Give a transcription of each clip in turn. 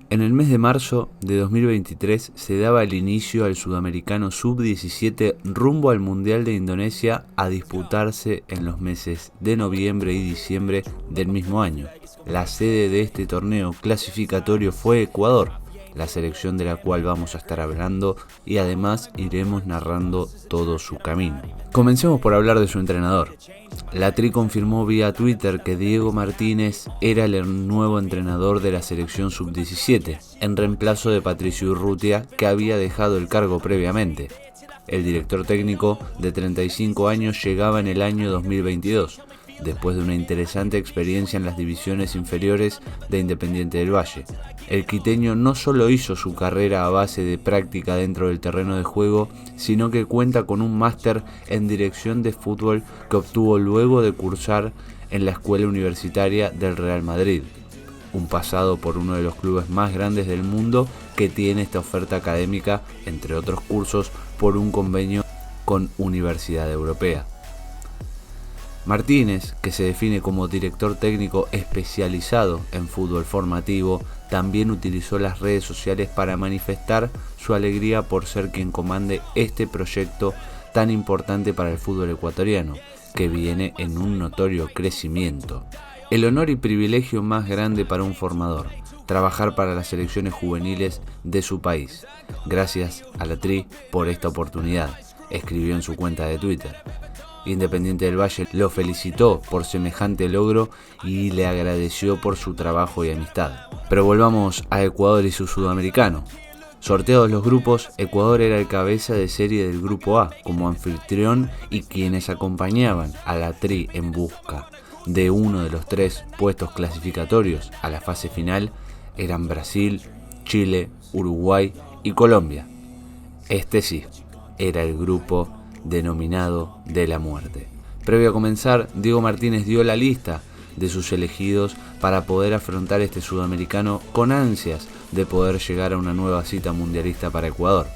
En el mes de marzo de 2023 se daba el inicio al Sudamericano Sub-17 rumbo al Mundial de Indonesia a disputarse en los meses de noviembre y diciembre del mismo año. La sede de este torneo clasificatorio fue Ecuador, la selección de la cual vamos a estar hablando y además iremos narrando todo su camino. Comencemos por hablar de su entrenador. La Tri confirmó vía Twitter que Diego Martínez era el nuevo entrenador de la selección sub-17, en reemplazo de Patricio Urrutia, que había dejado el cargo previamente. El director técnico de 35 años llegaba en el año 2022, después de una interesante experiencia en las divisiones inferiores de Independiente del Valle. El quiteño no solo hizo su carrera a base de práctica dentro del terreno de juego, sino que cuenta con un máster en dirección de fútbol que obtuvo luego de cursar en la Escuela Universitaria del Real Madrid, un pasado por uno de los clubes más grandes del mundo que tiene esta oferta académica, entre otros cursos, por un convenio con Universidad Europea. Martínez, que se define como director técnico especializado en fútbol formativo, también utilizó las redes sociales para manifestar su alegría por ser quien comande este proyecto tan importante para el fútbol ecuatoriano, que viene en un notorio crecimiento. El honor y privilegio más grande para un formador, trabajar para las selecciones juveniles de su país. Gracias a la Tri por esta oportunidad, escribió en su cuenta de Twitter. Independiente del Valle lo felicitó por semejante logro y le agradeció por su trabajo y amistad. Pero volvamos a Ecuador y su sudamericano. Sorteados los grupos, Ecuador era el cabeza de serie del grupo A como anfitrión, y quienes acompañaban a la Tri en busca de uno de los 3 puestos clasificatorios a la fase final eran Brasil, Chile, Uruguay y Colombia. Este sí, era el grupo denominado de la muerte. Previo a comenzar, Diego Martínez dio la lista de sus elegidos para poder afrontar este sudamericano con ansias de poder llegar a una nueva cita mundialista para Ecuador.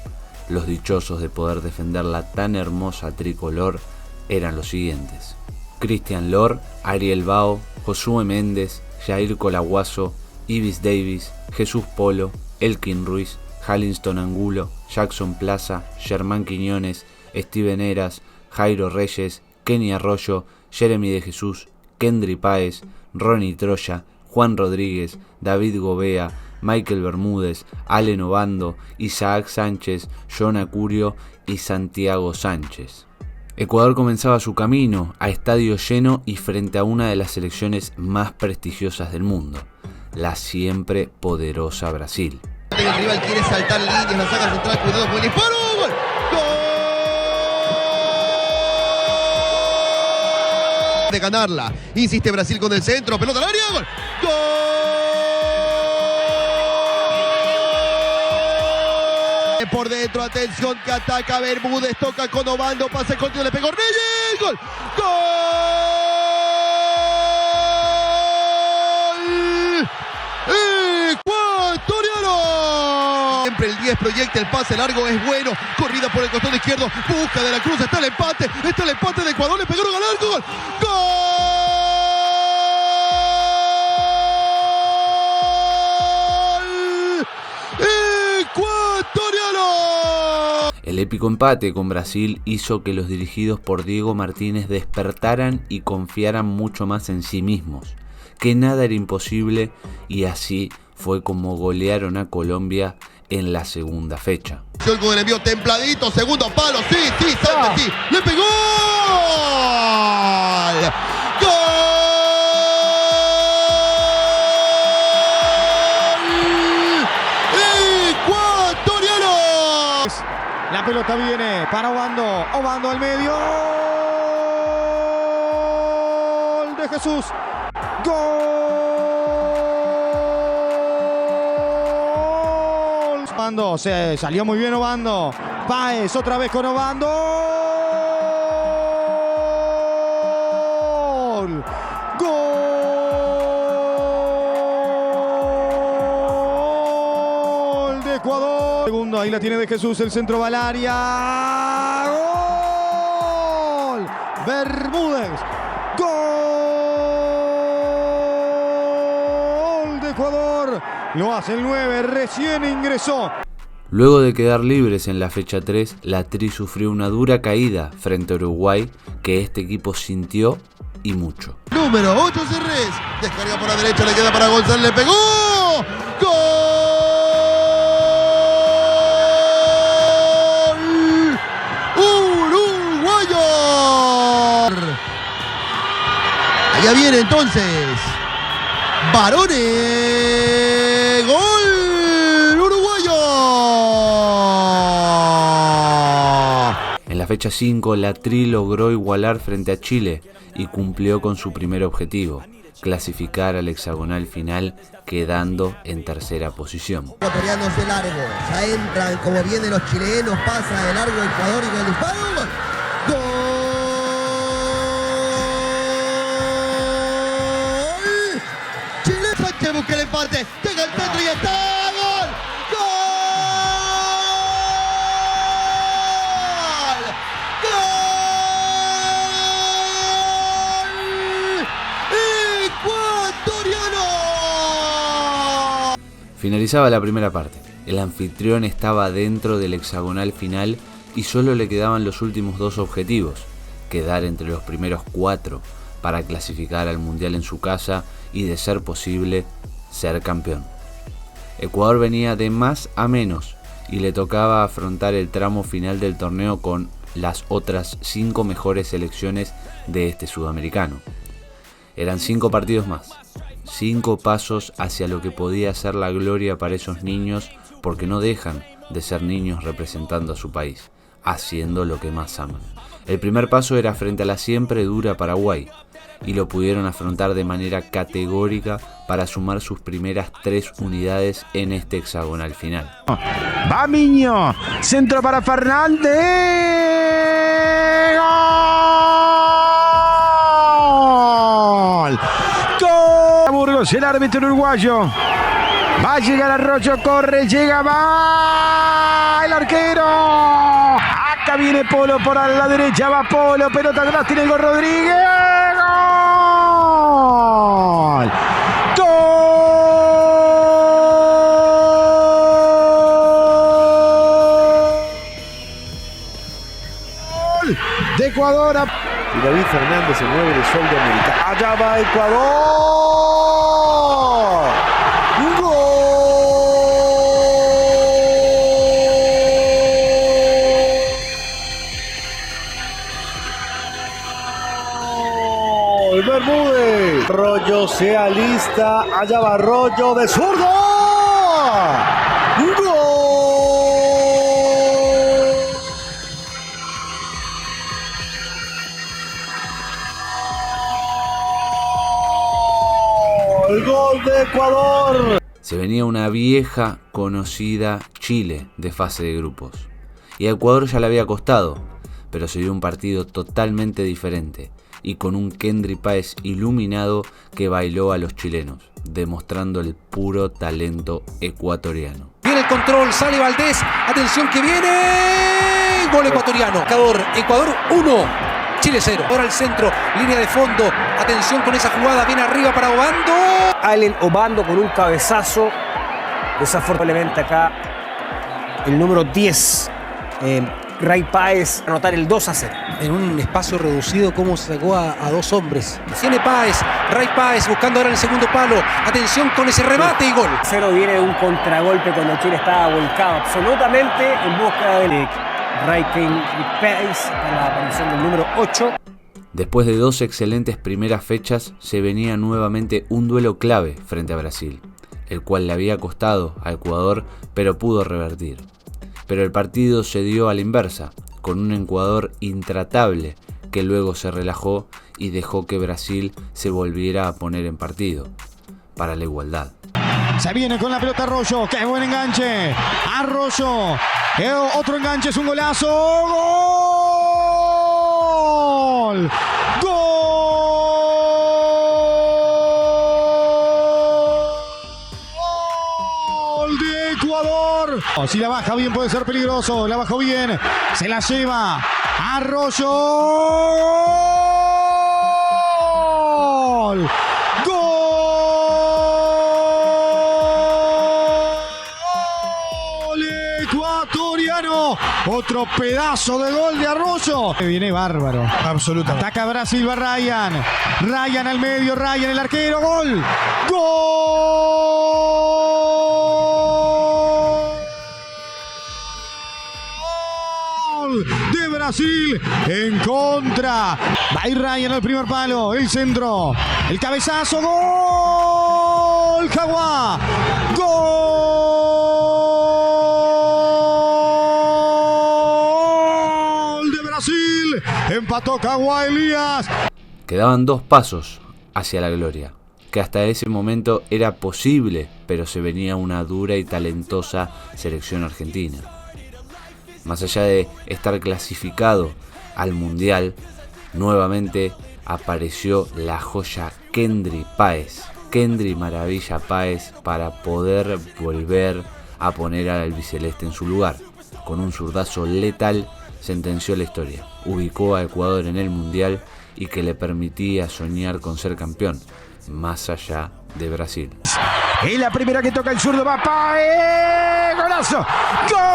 Los dichosos de poder defender la tan hermosa tricolor eran los siguientes: Cristian Lor, Ariel Bao, Josué Méndez, Jair Colaguazo, Ibis Davis, Jesús Polo, Elkin Ruiz, Halinston Angulo, Jackson Plaza, Germán Quiñones, Steven Eras, Jairo Reyes, Kenny Arroyo, Jeremy de Jesús, Kendry Páez, Ronnie Troya, Juan Rodríguez, David Gobea, Michael Bermúdez, Allen Obando, Isaac Sánchez, John Acurio y Santiago Sánchez. Ecuador comenzaba su camino a estadio lleno y frente a una de las selecciones más prestigiosas del mundo, la siempre poderosa Brasil. El rival quiere saltar líneas, la saca central, cuidado con el disparo. ¡Gol! De ganarla, insiste Brasil con el centro, pelota al área, gol. ¡Gol! Por dentro, atención que ataca Bermúdez, toca con Obando, pasa el contigo, le pegó Reyes, gol. ¡Gol! ¡Ecuatoriano! Siempre el 10 proyecta, el pase largo es bueno, corrida por el costado izquierdo, busca de la Cruz, está el empate de Ecuador, le pegaron al arco, gol. ¡Gol! ¡Ecuatoriano! El épico empate con Brasil hizo que los dirigidos por Diego Martínez despertaran y confiaran mucho más en sí mismos, que nada era imposible, y así fue como golearon a Colombia en la segunda fecha. Con el envío templadito, segundo palo, sí, Sánchez, sí, le pegó. ¡Gol! ¡Ecuatoriano! La pelota viene para Obando, Obando al medio. ¡Gol de Jesús! ¡Gol! Obando, se salió muy bien Obando. Páez otra vez con Obando. ¡Gol! ¡Gol de Ecuador! Segundo, ahí la tiene de Jesús, el centro va al área. ¡Gol! Bermúdez. ¡Gol de Ecuador! Lo hace el 9, recién ingresó. Luego de quedar libres en la fecha 3, la Tri sufrió una dura caída frente a Uruguay que este equipo sintió y mucho. Número 8 Cerrés. Descarga por la derecha, le queda para González, le pegó. ¡Gol! ¡Uruguayo! Allá viene entonces. Varones. ¡Gol! ¡Uruguayo! En la fecha 5, la Tri logró igualar frente a Chile y cumplió con su primer objetivo, clasificar al hexagonal final, quedando en tercera posición. Ecuatorianos de largo, ya entran como vienen los chilenos, pasa de largo Ecuador y con el disparo. ¡Gol! Chile, Sánchez busca el empate, llega el centro y está. ¡Gol! Finalizaba la primera parte. El anfitrión estaba dentro del hexagonal final y solo le quedaban los últimos dos objetivos: quedar entre los primeros 4 para clasificar al Mundial en su casa y, de ser posible, ser campeón. Ecuador venía de más a menos y le tocaba afrontar el tramo final del torneo con las otras 5 mejores selecciones de este sudamericano. Eran 5 partidos más. 5 pasos hacia lo que podía ser la gloria para esos niños, porque no dejan de ser niños representando a su país, haciendo lo que más aman. El primer paso era frente a la siempre dura Paraguay, y lo pudieron afrontar de manera categórica para sumar sus primeras 3 unidades en este hexagonal final. Va Miño, centro para Fernández. ¡Gol! Burgos, el árbitro uruguayo. Va a llegar Arroyo, corre, llega, va el arquero. Acá viene Polo por a la derecha, va Polo, pelota atrás, tiene el gol Rodríguez. ¡Gol! ¡Gol! De Ecuador a... Y David Fernández, el 9 de Sol de América. Allá va Ecuador. ¡Gol! Bermúdez. Rollo se alista. Allá va Rollo de zurdo. ¡Gol! El gol de Ecuador. Se venía una vieja conocida Chile de fase de grupos. Y a Ecuador ya le había costado, pero se dio un partido totalmente diferente y con un Kendry Páez iluminado que bailó a los chilenos, demostrando el puro talento ecuatoriano. Viene el control, sale Valdés, atención que viene, gol ecuatoriano. Ecuador 1. Chile 0. Ahora al centro, línea de fondo. Atención con esa jugada, viene arriba para Obando. Allen Obando con un cabezazo. Desafortunadamente acá el número 10, Ray Páez, anotar el 2-0. En un espacio reducido, cómo sacó a 2 hombres. Tiene Páez, Ray Páez buscando ahora el segundo palo. Atención con ese remate y gol. 0 viene de un contragolpe cuando Chile estaba volcado absolutamente en busca de Ray Páez para la aparición del número 8. Después de 2 excelentes primeras fechas, se venía nuevamente un duelo clave frente a Brasil, el cual le había costado a Ecuador, pero pudo revertir. Pero el partido se dio a la inversa, con un Ecuador intratable que luego se relajó y dejó que Brasil se volviera a poner en partido, para la igualdad. Se viene con la pelota Arroyo, qué buen enganche. Arroyo, otro enganche, es un golazo. ¡Gol! ¡Gol de Ecuador! Si la baja bien puede ser peligroso, la bajó bien, se la lleva Arroyo. ¡Gol! Ecuatoriano. Otro pedazo de gol de Arroyo. Viene bárbaro. Absolutamente. Ataca Brasil, va Ryan. Ryan al medio, Ryan el arquero. Gol. Gol de Brasil en contra. Va a ir Ryan al primer palo. El centro. El cabezazo. Gol. Jaguá. Gol de Brasil. Empató Jaguá Elías. Quedaban 2 pasos hacia la gloria, que hasta ese momento era posible, pero se venía una dura y talentosa selección argentina. Más allá de estar clasificado al Mundial, nuevamente apareció la joya Kendry Páez, Kendry Maravilla Páez, para poder volver a poner al albiceleste en su lugar. Con un zurdazo letal sentenció la historia, ubicó a Ecuador en el Mundial y que le permitía soñar con ser campeón, más allá de Brasil. Y la primera que toca el zurdo va Páez. ¡Golazo! ¡Gol!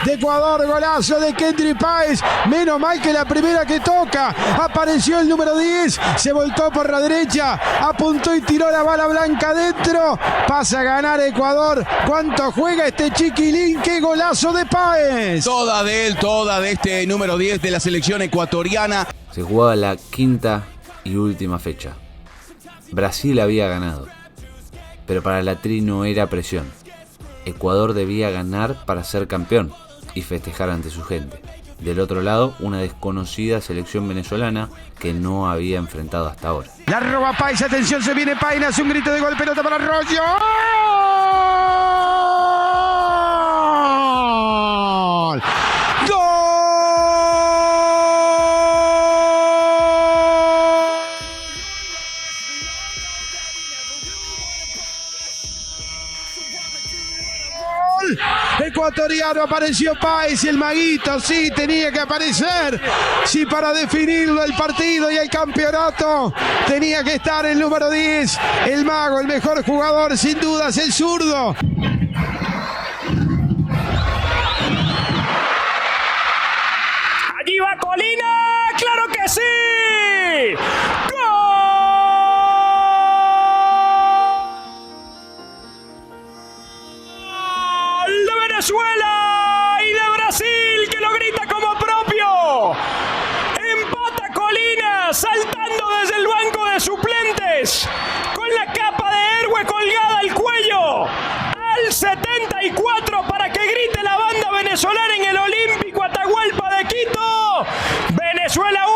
De Ecuador, golazo de Kendry Páez. Menos mal que la primera que toca. Apareció el número 10, se volcó por la derecha, apuntó y tiró la bala blanca adentro. Pasa a ganar Ecuador. ¿Cuánto juega este chiquilín? ¡Qué golazo de Páez! Toda de él, toda de este número 10 de la selección ecuatoriana. Se jugaba la quinta y última fecha. Brasil había ganado, pero para la Tri no era presión. Ecuador debía ganar para ser campeón y festejar ante su gente. Del otro lado, una desconocida selección venezolana que no había enfrentado hasta ahora. La roba Páez, atención, se viene Páez, hace un grito de gol, pelota para Arroyo. ¡Gol! Ecuatoriano, apareció Páez y el maguito, sí, tenía que aparecer. Sí, para definirlo el partido y el campeonato tenía que estar el número 10, el mago, el mejor jugador, sin dudas, el zurdo. Allí va Colina, claro que sí. Venezuela y de Brasil, que lo grita como propio. Empata Colina saltando desde el banco de suplentes con la capa de héroe colgada al cuello al 74 para que grite la banda venezolana en el Olímpico Atahualpa de Quito. Venezuela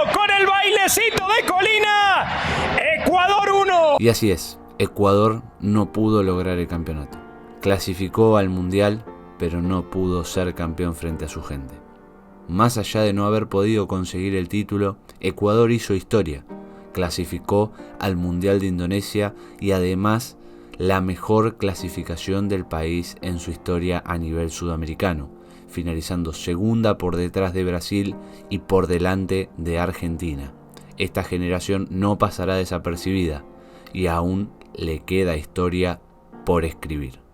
1 con el bailecito de Colina. Ecuador 1. Y así es, Ecuador no pudo lograr el campeonato. Clasificó al Mundial, pero no pudo ser campeón frente a su gente. Más allá de no haber podido conseguir el título, Ecuador hizo historia. Clasificó al Mundial de Indonesia y además la mejor clasificación del país en su historia a nivel sudamericano, finalizando segunda por detrás de Brasil y por delante de Argentina. Esta generación no pasará desapercibida y aún le queda historia por escribir.